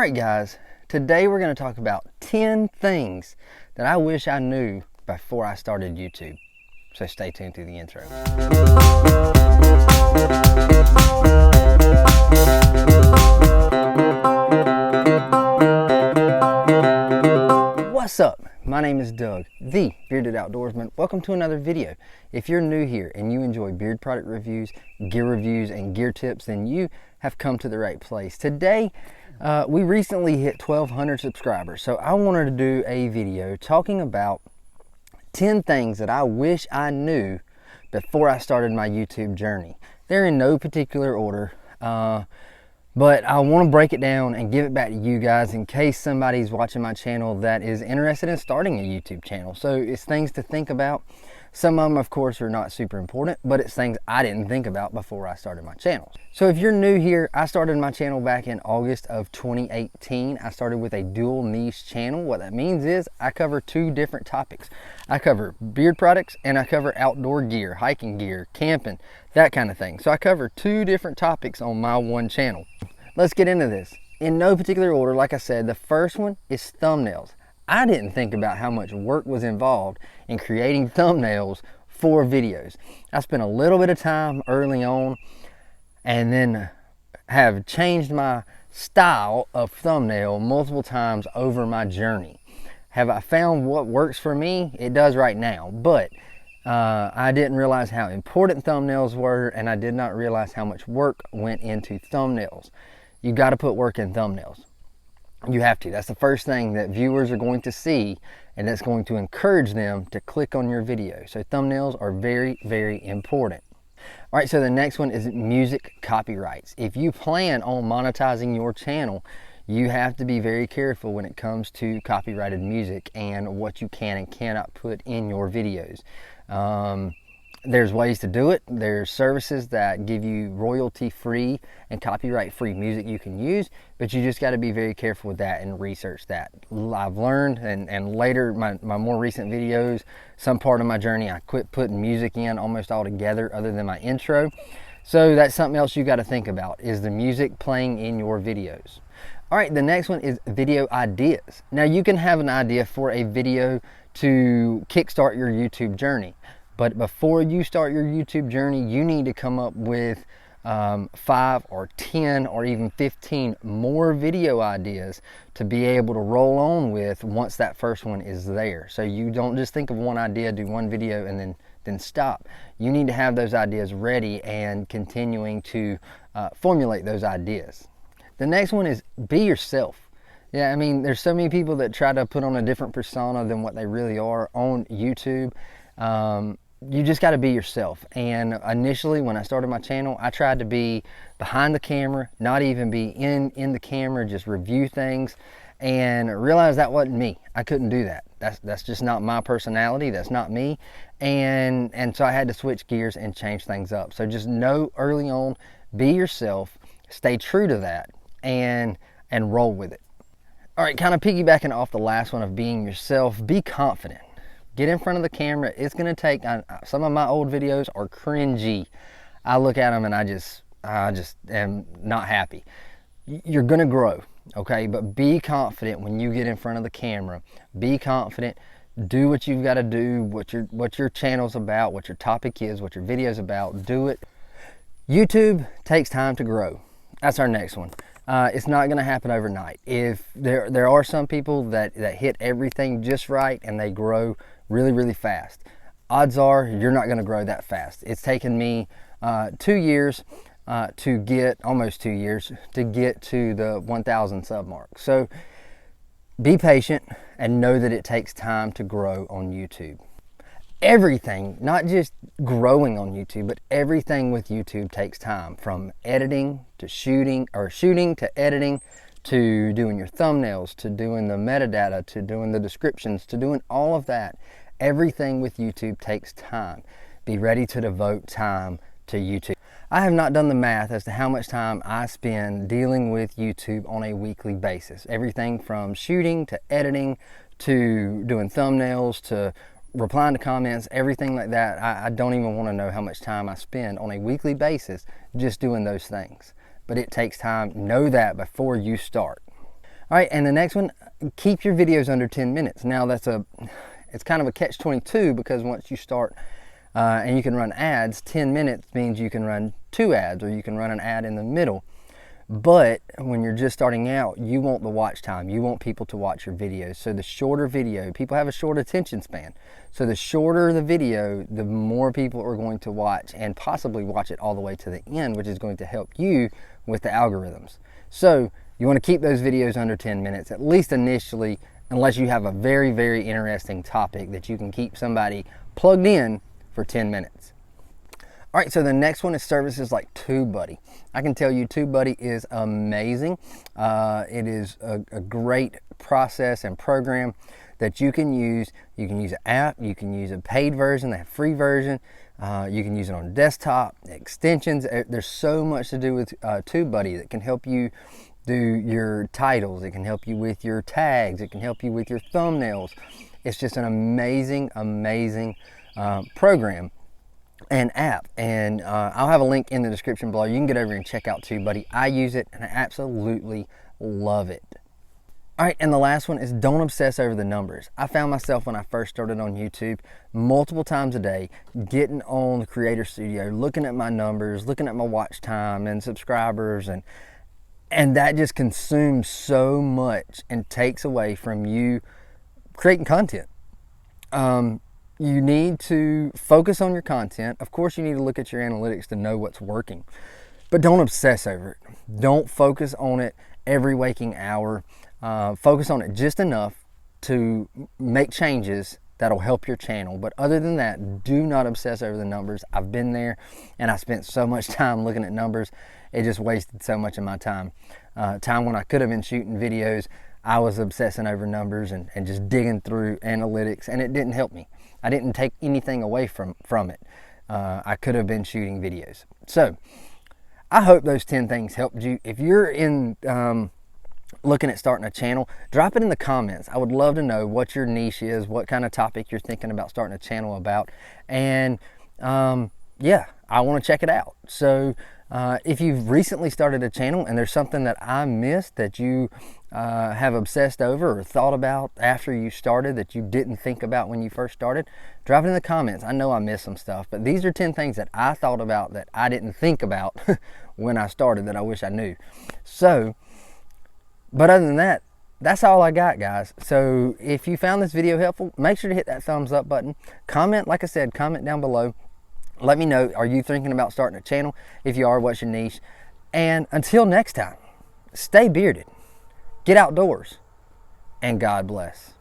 Alright guys, today we're going to talk about 10 things that I wish I knew before I started YouTube. So stay tuned through the intro. What's up? My name is Doug, the Bearded Outdoorsman. Welcome to another video. If you're new here and you enjoy beard product reviews, and gear tips, then you have come to the right place. Today, we recently hit 1,200 subscribers, so I wanted to do a video talking about 10 things that I wish I knew before I started my YouTube journey. They're in no particular order, but I want to break it down and give it back to you guys in case somebody's watching my channel that is interested in starting a YouTube channel. So it's things to think about. Some of them, of course, are not super important, but it's things I didn't think about before I started my channel. So if you're new here, I started my channel back in August of 2018. I started with a dual niche channel. What that means is I cover two different topics. I cover beard products and I cover outdoor gear, hiking gear, camping, that kind of thing. So I cover two different topics on my one channel. Let's get into this. In no particular order, like I said, the first one is thumbnails. I didn't think about how much work was involved in creating thumbnails for videos. I spent a little bit of time early on and then have changed my style of thumbnail multiple times over my journey. Have I found what works for me? It does right now, but I didn't realize how important thumbnails were, and I did not realize how much work went into thumbnails. You got to put work in thumbnails. You have to. That's the first thing that viewers are going to see, and that's going to encourage them to click on your video. So thumbnails are very, very important. All right, so the next one is music copyrights. If you plan on monetizing your channel, you have to be very careful when it comes to copyrighted music and what you can and cannot put in your videos. There's ways to do it. There's services that give you royalty-free and copyright-free music you can use, but you just got to be very careful with that and research that. I've learned, and later, my more recent videos, some part of my journey, I quit putting music in almost altogether other than my intro. So that's something else you got to think about, is the music playing in your videos. All right, the next one is video ideas. Now, you can have an idea for a video to kickstart your YouTube journey. But before you start your YouTube journey, you need to come up with 5 or 10 or even 15 more video ideas to be able to roll on with once that first one is there. So you don't just think of one idea, do one video, and then stop. You need to have those ideas ready and continuing to formulate those ideas. The next one is be yourself. Yeah, I mean, there's so many people that try to put on a different persona than what they really are on YouTube. You just got to be yourself. And initially, when I started my channel, I tried to be behind the camera, not even be in the camera, just review things, and realized that wasn't me. I couldn't do that. That's just not my personality. That's not me. And so I had to switch gears and change things up. So just know early on, be yourself, stay true to that, and roll with it. All right, kind of piggybacking off the last one of being yourself, be confident. Get in front of the camera. It's going to take, some of my old videos are cringy. I look at them and I just am not happy. You're going to grow, okay? But be confident when you get in front of the camera. Be confident. Do what you've got to do, what your channel's about, what your topic is, what your video's about. Do it. YouTube takes time to grow. That's our next one. It's not going to happen overnight. If there are some people that hit everything just right and they grow really, really fast. Odds are you're not going to grow that fast. It's taken me 2 years almost 2 years to get to the 1,000 sub mark. So be patient and know that it takes time to grow on YouTube. Everything, not just growing on YouTube, but everything with YouTube takes time, from editing to shooting to editing, to doing your thumbnails, to doing the metadata, to doing the descriptions, to doing all of that. Everything with YouTube takes time. Be ready to devote time to YouTube. I have not done the math as to how much time I spend dealing with YouTube on a weekly basis. Everything from shooting to editing to doing thumbnails to replying to comments, everything like that. I don't even want to know how much time I spend on a weekly basis just doing those things. But it takes time. Know that before you start. All right, and the next one, keep your videos under 10 minutes. Now it's kind of a catch-22 because once you start and you can run ads, 10 minutes means you can run 2 ads, or you can run an ad in the middle. But when you're just starting out, you want the watch time. You want people to watch your videos. So the shorter video, people have a short attention span. So the shorter the video, the more people are going to watch, and possibly watch it all the way to the end, which is going to help you with the algorithms. So you want to keep those videos under 10 minutes, at least initially, unless you have a very, very interesting topic that you can keep somebody plugged in for 10 minutes. All right, so the next one is services like TubeBuddy. I can tell you TubeBuddy is amazing. It is a great process and program that you can use. You can use an app, you can use a paid version, they have a free version. You can use it on desktop, extensions. There's so much to do with TubeBuddy that can help you do your titles. It can help you with your tags. It can help you with your thumbnails. It's just an amazing, amazing program and app, and I'll have a link in the description below. You can get over and check out TubeBuddy. I use it and I absolutely love it. All right, and the last one is don't obsess over the numbers. I found myself when I first started on YouTube multiple times a day getting on the Creator Studio, looking at my numbers, looking at my watch time and subscribers, and that just consumes so much and takes away from you creating content. You need to focus on your content. Of course, you need to look at your analytics to know what's working, but don't obsess over it. Don't focus on it every waking hour. Focus on it just enough to make changes that'll help your channel. But other than that, do not obsess over the numbers. I've been there and I spent so much time looking at numbers. It just wasted so much of my time. Time when I could have been shooting videos, I was obsessing over numbers and just digging through analytics, and it didn't help me. I didn't take anything away from it. I could have been shooting videos. So I hope those 10 things helped you. If you're in looking at starting a channel, drop it in the comments. I would love to know what your niche is, what kind of topic you're thinking about starting a channel about, and yeah, I want to check it out. So if you've recently started a channel and there's something that I missed that you have obsessed over or thought about after you started that you didn't think about when you first started, drop it in the comments. I know I missed some stuff, but these are 10 things that I thought about that I didn't think about when I started that I wish I knew. So, but other than that, that's all I got, guys. So if you found this video helpful, make sure to hit that thumbs up button. Comment, like I said, comment down below. Let me know, are you thinking about starting a channel? If you are, what's your niche? And until next time, stay bearded, get outdoors, and God bless.